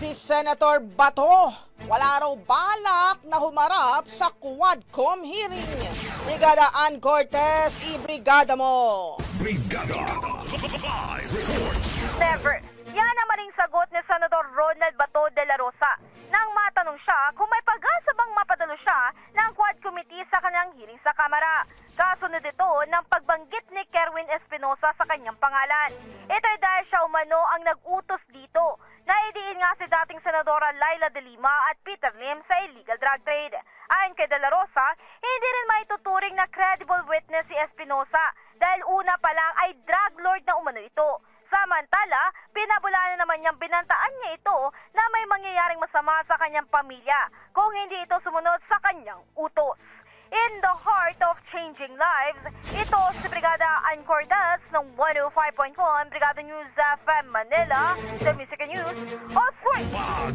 si Senator Bato. Wala raw balak na humarap sa Quadcom hearing. Brigada Ann Cortez, i-brigada mo. Brigada Live Report. Never. Yan ang maling sagot ni Senador Ronald Bato de la Rosa nang matanong siya kung may pag-asa bang mapadalo siya ng Quad Committee sa kanyang hearing sa Kamara. Kasunod ito ng pagbanggit ni Kerwin Espinosa sa kanyang pangalan. Ito ay dahil siya umano ang nag-utos dito. Naidiin nga si dating Senadora Laila de Lima at Peter Lim sa illegal drug trade. Ayon kay de la Rosa, hindi rin maituturing na credible witness si Espinosa dahil una pa lang ay drug lord na umano ito. Samantala, pinabulaanan naman niyang binantaan niya ito na may mangyayaring masama sa kanyang pamilya kung hindi ito sumunod sa kanyang utos. In the heart of changing lives, ito si Brigada Ann Cortez ng 105.1 Brigada News FM Manila, the Music and News Authority.